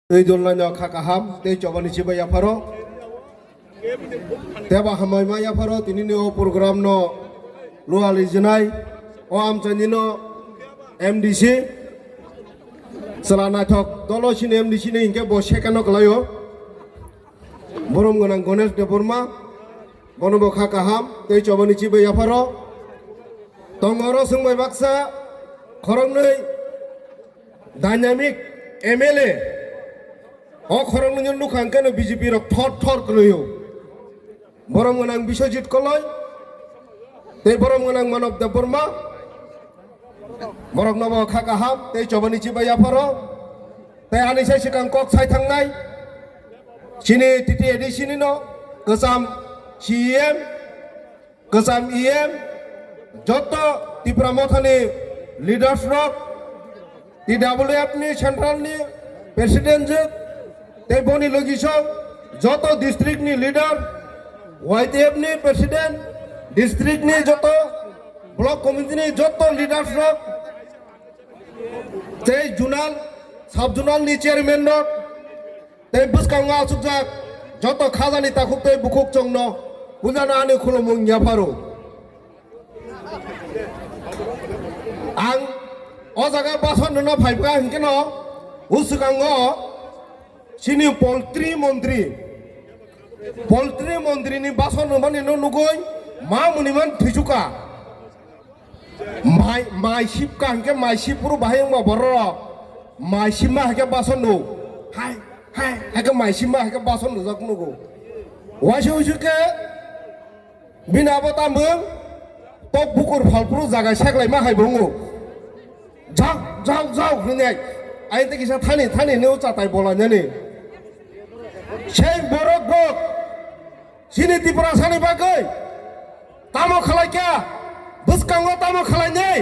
Tây dồn là nhỏ khá cả hàm, tây cho bạn chỉ bây giờ pharo. Tây bà hàm mai ya pharo, tini neo program no luar lijenai, am chani no MDC. Selana thok, dolo sini MDC ni ingke boshe kano kelayo. Borom gonang gones de Burma, bono bo khá cả hàm, tây cho bạn chỉ bây giờ pharo. Tongoro sung mai baksa, khorong nei dynamic MLA. খরং নজন লুখাং কেন BJP rock থর থর কলইও বরম গনাং বিশ্বজিৎ কলই তে বরম গনাং মানব দেব বর্মা বরক নব খাকা হাম তে চবনি চিবাইয়া for তে আনি সাই সিকাং cock সাই থাংনাই সিনি TT এডিসিনি ন গোসাম CM গোসাম EM যত ত্রিপুরা মথানি লিডার্স রক টিডব্লিউএফ নি সেন্ট্রাল নি president Tây Boni Logisong, Joto district ni leader, YTF ni president, district ni Joto, block committee ni Joto leaders rok, Tây Junal, sub Junal ni chairman rok, Tây Buskanga Sujak, Joto Khazani Takuk Tây Bukuk Chongno, Udana ani Khulumung Yaparu. Ang Ozaga Bason no Paipa Hinkeno, Usukango. Sini poultry mantri ni bason mani no nugoi ma muniman thijuka mai ship ka ke mai ship puru bahayang ma borro mai shima ke bason no hai ke mai shima ke bason no jak nugo washu ke bina bata mung tok bukur phalpuru jaga saklai ma hai bongo jau hnei ai te kisa thani neu chatai bolanya ni সেই বড় group সিনি ত্রিপুরা সানি বাগৈ তামো খালাইকা বুসকাঙ্গ তামো খালাই নেই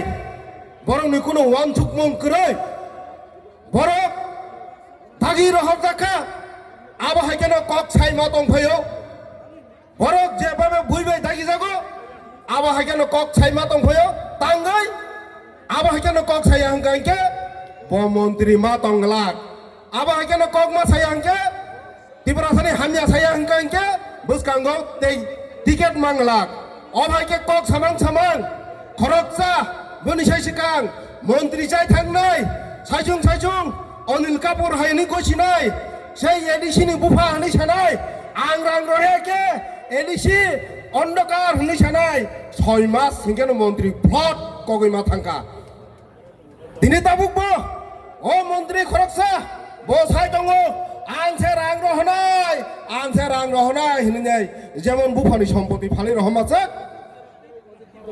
বরং নি কোনো one চুকমং করে বড় দাগি রহর দেখা আবহাই কেন কক ছাই মাতং ফেও বড় যেভাবে বুইবে দাগি যাগো আবহাই কেন কক ছাই মাতং ফেও তাঙ্গাই আবহাই কেন কক ছাই হাঙ্গাইকে বমন্ত্রী মাতং লাগ আবহাই কেন কক মা ছাই হাঙ্গে ত্রিপুরা সানি হামিয়া সায়া হংকাংকে বুসকাঙ্গো তেই টিকেট মাংলাক অভাইকে কক সামাং খরকসা বনি সাই সিকাং মন্ত্রী চাই থাংনাই সাইজুং অনিল কাপুর হাইনি গছিনাই সেই এডিসিনি বুফা হানি সানাই আং রাং রহেকে এডিসি অন্ধকার হানি সানাই 6 মাস হিংকেন মন্ত্রী ভ্লট কগইমা থাংকা তিনি তাবুকবো ও মন্ত্রী খরকসা বো সাই দङ आंसे रां रहनाय हिननाय जेमन बुफानि सम्पत्ति फालि रहमासक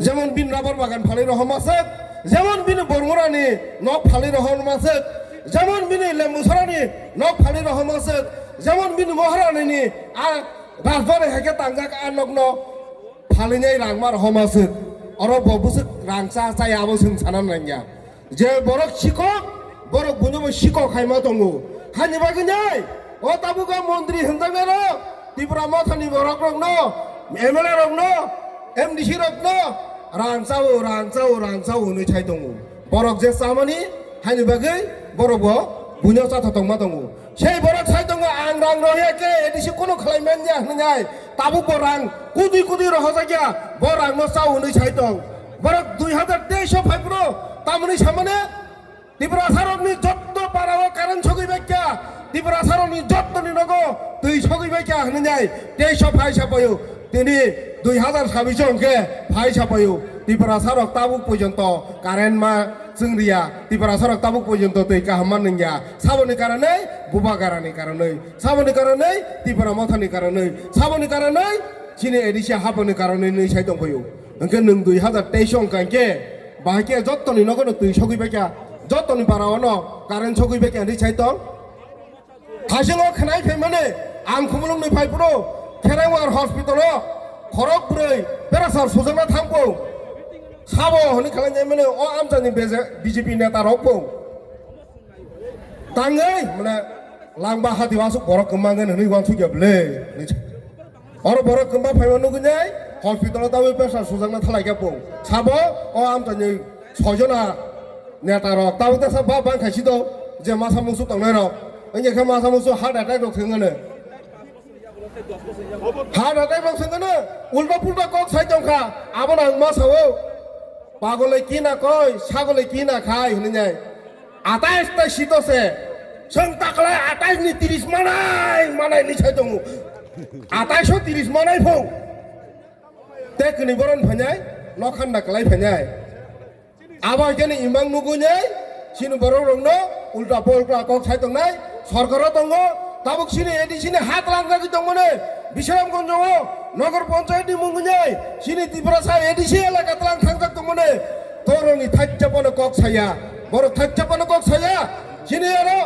जेमन बिन राबर बागान फालि रहमासक जेमन बिन बरमुरानि नक फालि रहमासक जेमन बिन लेमुसरानि नक फालि रहमासक जेमन बिन महारानिनि आ राजबारि हेके तांगाक आनगन फालिनाय रांमा रहमासक अर बबुसक रांसा जायाबो जों सानान नांया जे बरक सिकक बरक बुनबो सिकक हायमा दङ हानि बागैनाय ओ ताबुगा मन्त्रि होनजांनाय र त्रिपुरा मथानि बरक रक न एमएलए रक न एमडीसी रक न रांसाव होनै थाय दङ बरक जे सामानि हानि बागै बरकबो बुनो जाथा दं मा दङ সেই बरक थाय दङ आं रां रहेके एडिसि कोनो खालायमान जा होननाय ताबुक रां कुदि रह जागिया बरक न साव होनै थाय दं बरक 2023 फाइब्रो तामनि सामाने ত্রিপুরা সারনি যত্ন পারাও কারণ ছগিবাইকা ত্রিপুরা সারনি যত্ননি নগো তুই ছগিবাইকা হনজাই 23 ফাইসা পায়ো তিনি 2026 অঙ্কে ফাইসা পায়ো ত্রিপুরা সারক তাবুক পর্যন্ত কারেন্ট মা जोंरिया ত্রিপুরা সারক তাবুক পর্যন্ত তুই কাহামান নঙ্গিয়া সাবনি কারণে বুবা কারণে সাবনি কারণে ত্রিপুরা মথানি কারণে সাবনি কারণে সিনে এডিসি হাবনি কারণে नै সাই দंफायो ओंके नों 2023 অঙ্কে বাহাকে যত্ননি নগো তুই ছগিবাইকা যতনি পারাওনো কারেন্ট ছগইবে কেন চাইতং হাসিলো খানাই ফেমানে আং খুমুলুংনি ফাইপুরো খেরাইওয়ার হসপিটাল খরক ব্रै পেরাসার সুজনা থামবো সাবো হনি খালাইनाय माने अ आमजानि बिजेपि नेता रकबो ताङै माने लांबा हादिवासु बरक गमांगन हनि वान सुग्याबले अर बरक गमा फाइमानो गनाय हसपिटाल दावे पेरासार सुजना थालायगाबो साबो अ आमजानि सजना नेता रक ताबो देसा बा बांखायसि दं जे मासा मुसु तंनाय रक anh em mà sao một số hạt đã được thằng này hạt đã được thằng này ulta pulta kok sai trong kha abon ang ma sao পাগলে কি না কয় ছাগলে কি না খায় হনে যায় 28টা শীত আছে সং তাকলে 28 নি 30 মানাই নি ছাই দङ 2830 মানাই ফौ তে কনি বরন ফানাই লখান নাকলাই ফানাই আবার কেন ইমাং নুগুনাই সিনু বরং রংনো উল্টা পলটা কক ছাই দংনাই সরকার দङ তাবুক সিনি এডিসিনি হাত লাংগাগি দङমনে বিশরামগঞ্জ নগর পঞ্চায়েতনি মুঙ্গুনাই সিনি ত্রিপুরা এডিসি এলাকা তলাং থাংজাক দङমনে তরনি থাচ্চাপনে কক ছায়া বড় থাচ্চাপনে কক ছায়া সিনি আরো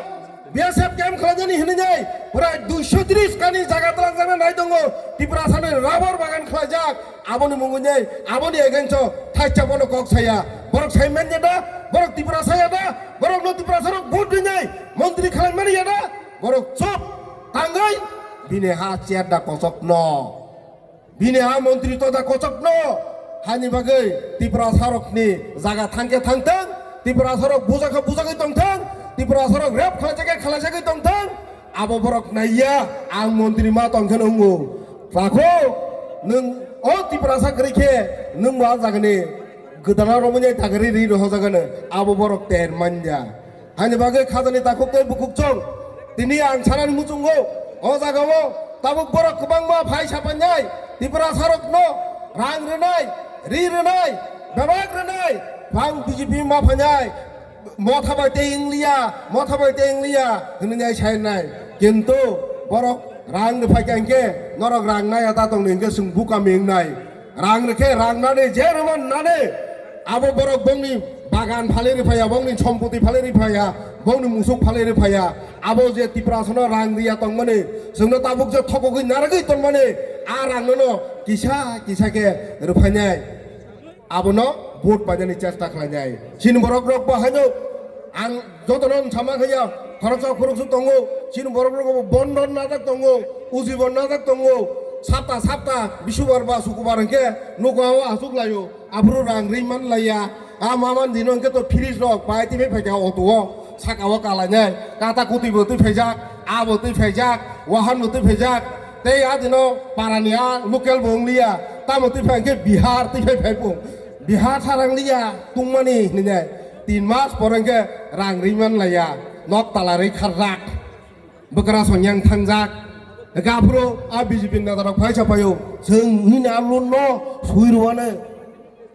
বিএসএফ ক্যাম্প খালাজানি হনে যায় প্রায় 230 কানি জায়গা তলাং জানা নাই দङ ত্রিপুরা সানে রাবার বাগান খালাজাক আবনি মুঙ্গুনাই আবনি এগেনছ থাচ্চাপনে কক ছায়া বড় সাইমেন যেটা বড় ত্রিপুরা ছায়াটা বড় ত্রিপুরা সারক ভোট দিনাই মন্ত্রী খালাইমানি এটা বড় চপ তাঙ্গাই বিনে হা চেয়ারডা কচক ন বিনে হা মন্ত্রী তদা কচক ন হানি বাগৈ ত্রিপুরা সারকনি জায়গা থাঙ্কে থাংथों ত্রিপুরা সারক বুজাগै दंथों ত্রিপুরা সারক রেপ খালাজাগै दंथों আবো বরক নাইয়া আং মন্ত্রী মা তंखन अंगो राखो नों अ ত্রিপুরা सागरिखे नों मा जागने गोदाना रमने थागरि रि रह जागने आबो बरक तेर मानजा हानि बागै खाजानि ताखुकै बुकुकचों दिनै आं सानानि मुचुंगो अ जागावो ताबुक बरक गोबांबा फाइ सापान्याय ত্রিপুরা सारक न रां रोनाय रि रोनाय बेबाक रोनाय फां बिजेपि मा फान्याय मथाबायते इंलिया होननाय सायनाय किन्तु बरक रां फाइकांके नरक रां नाय ता दं नोंगे जों बुकामिंनाय रां रेखे रांनानै जेरमन नानै आबो बरक बंनि बागान फालेरि फाया बंनि सम्पति फालेरि फाया बंनि मुसुक फालेरि फाया आबो जे ত্রিপুরা सनो रां दिया तंगमने जोंनो ताबुक जे थगगै नारगै तंगमने आ रांनो किसाके रुफायनाय आबोनो भोट बाजानि चेष्टा खालायनाय सिन बरक रक बाहायनो आं जतनन सामाखैया खरच दङो सिन बरक रक बन्दन नाजाक दङो उजिबन नाजाक दङो साप्ता बिसुबार बा सुकुबार के नगाव आसुक लायो आब्रु रां रिमान लाया आ मामान दिनो के तो फ्रिज रक बायति फे फैजा अटो साकाव कालायनाय काता कुति बति फैजाक आ बति फैजाक वाहन बति फैजाक ते आ दिनो पारानिया लोकेल बंगलिया तामति फैके बिहार ति फैफु बिहार सारांलिया तुंगमानि निने 3 मास परंगे रां रिमान लाया नक तालारि खारजाक बकरा सन्यां थांजाक गाफ्रो आ बिजेपि नादारक फाइ सापायो जों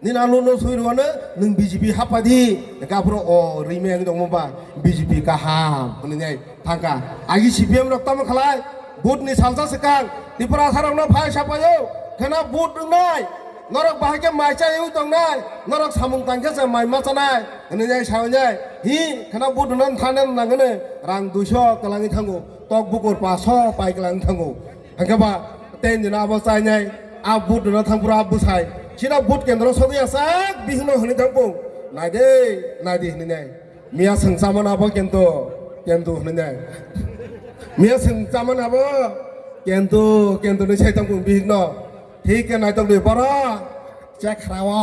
निनालुनो सुइरुवानो नों बिजेपि हापादि गाफ्रो अ रिमें दङबा बिजेपि गाहाम होननाय थांगा आगि सिपिएम रक्तम खालाय बुटनि सालसा सिकां ত্রিপুরা सारावनो फाइ सापायो खाना बुट दंनाय नरक बाहागे माइचायौ दंनाय नरक सामुं तांखेसे माइ माचानाय होननाय सावनाय हि खाना बुट दंनान थानो नांगोनो रां 200 कलाङि थांगो तक बुकर 500 पाइ कलाङि थांगो हांगाबा तेन जना अबस्थायनाय आ बुट दंना थांपुरा बुसाय सिना बुट केन्द्र सदिया साक बिहुनो होनि थांपौ नायदे होननाय मिया सोंसामोन आबो केन्तो होननाय मिया सोंसामोन आबो केन्तो नै साइतांपौ बिहिनो ठीक है नाइतों दे बरा चेक खावा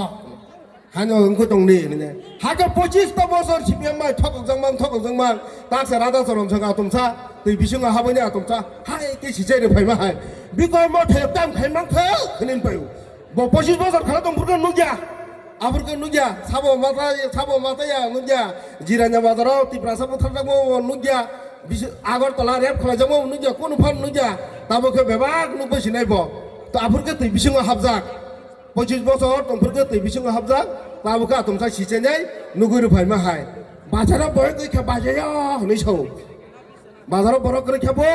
हानो उनको दंनि ने हागे 25 ता बोसोर सिपिएम माइ थकक जंमां तासे रादा सरम संगा तुमसा दै बिसुङा हाबैने तुमसा हाय के सिजे रे फाइमा हाय बिकय म थेपताम खाइमां थ खनिन पायु 25 बोसोर खाला दंफुरखौ नुगिया आफुरखौ नुगिया साबो माताया नुगिया जिराना बाजाराव ত্রিপুরা साबो थारजामो नुगिया आगरतला रेप खालायजामो नुगिया कोन फान नुगिया ताबोखौ बेबाक नुबैसिनायबो तो आफुरखौ दै बिसुङा हाबजाक 25 बोसोर तंफुरखौ दै बिसुङा हाबजाक ताबोखौ तुमसा सिजेनाय नुगुरु फाइमा हाय बाजाराव बय गैखा बाजाया हनै सौ बाजाराव बरक गैखाबो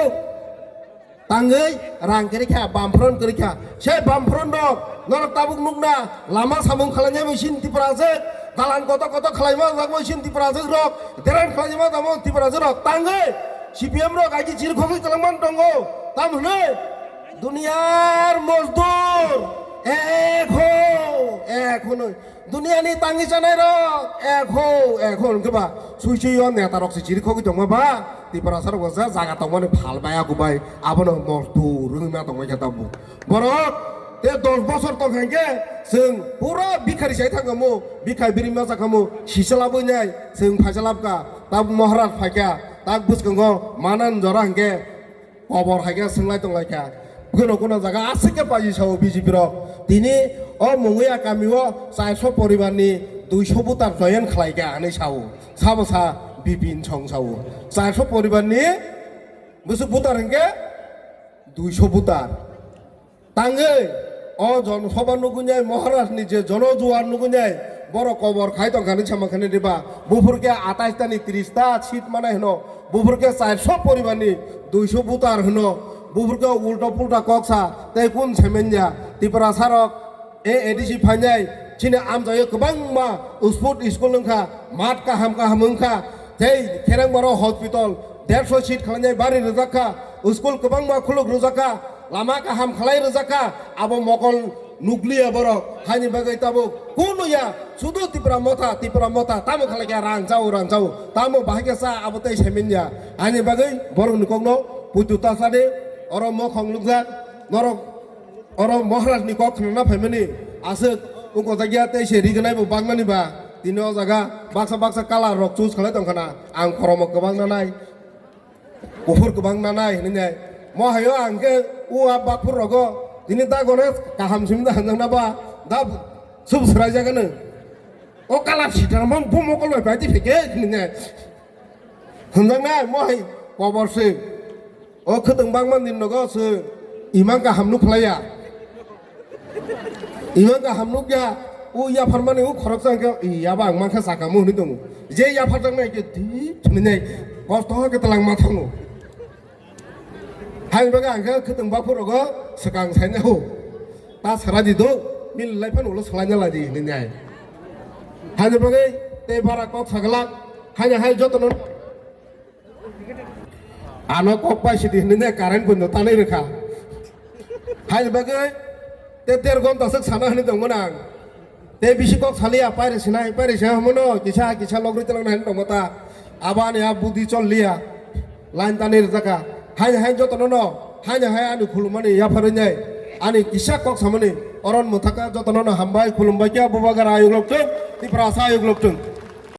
तांगै रां गैखा बामफ्रन गैखा से बामफ्रन दं नर ताबुक नुगना लामा सामुं खालायनाय मेसिन ত্রিপুরাजो दालान कत खालायमा जागो मेसिन ত্রিপুরাजो रक देरान खालायमा दामो ত্রিপুরাजो रक तांगै सिपिएम रक आजि जिरखगै कलामान दंगो ताम हनै दुनियार मजदूर एक हो दुनियानि तांगि जानाय रक एक हो नोंखोबा सुइसुइयो नेता रक जिरखगै दंबा ত্রিপুরা सारक जागा दंमाने फालबाया गुबाय आबोनो मजदूर रोंना दंबाय खेताबु बरक ते 10 बोसोर तंखांगे जों पुरा भिखारि साइ थांगमु भिखारि बिरिमा जाखामु सिसलाबोनाय जों फाइजालाबका ताब महाराज फाइका tak bus kengko manan jorang ke obor haga senglai tonglai ka kono jaga asik ke paji sawo BJP ro tini o mungya kamiwo 400 poribarni 200 butar joyen khlai ka ani sawo sabosa bipin chong sawo 400 poribarni busuk butar hengke 200 butar tangai o jon soban nugunyai Maharashtra je jonojuar nugunyai বড় কবর খাইতো খানি ছামাখানি দিবা বুফুরকে 28 টা নি 30 টা seat মানে হনো বুফুরকে 400 পরিবারনি 200 বুতার হনো বুফুরকে উল্টো পুল্টা কক্সা তাই কোন সেমেনজা ত্রিপুরা সারক এডিসি ফাইনাই চিনে আমজায় গোबां मा উসপুট স্কুল লংখা মাঠ কাহাম ওংখা যেই খেরাং বড় হসপিটাল 150 সিট খালানাय বাড়ি রজাখা স্কুল गोबां मा খুলুক রজাখা লামা কাহাম খালাই রজাখা আবো মকল nuklia borok hanya bagai tabu kuno ya sudah tipra mota tamu kalau kaya rang jauh tamu bahagia sa abutai seminnya hanya bagai borok nikongno putu tasade orang mau konglugzat orang mohras nikok nana family asik ungko jaga teh seri kenai bu bang mani ba tino jaga baksa kala rok cus kalau tong kana ang koromok kebang nanai kufur kebang nanai ini mau hayo angke uap bakpur rogo ini tak gones kaham simda hanjang napa dah sub seraja kan oh kalah sih dalam bom mau kalau berarti fikir ini hanjang nai mau hai power sih oh keteng bang mandin nogo sih imang kaham nuk pelaya imang kaham nuk ya oh ya farman itu korok sang iya bang mangka sakamu nih tuh je ya farman itu di cuman kostoh ketelang matangmu hai baga angka keteng bakpur rogo sekang saya ho ta saradi do mil laipan ulo salanya lagi ini nyai hanya bagai te bara kok sagalak hanya hai jotono ano kok pai sidi ini nyai karen pun tanai rekha hanya bagai te tergon tasek sana ini dong menang te bisi kok salia pai sinai mono kisah logri telang nahan dong mata aban ya budi chol lia lain tanai rezaka hai jotono no hanya anu khulumani ya faranyai ani kisah kok samani oron muthaka jotono no hambai khulumbai kya bubagar ayuglok tung ti prasa ayuglok tung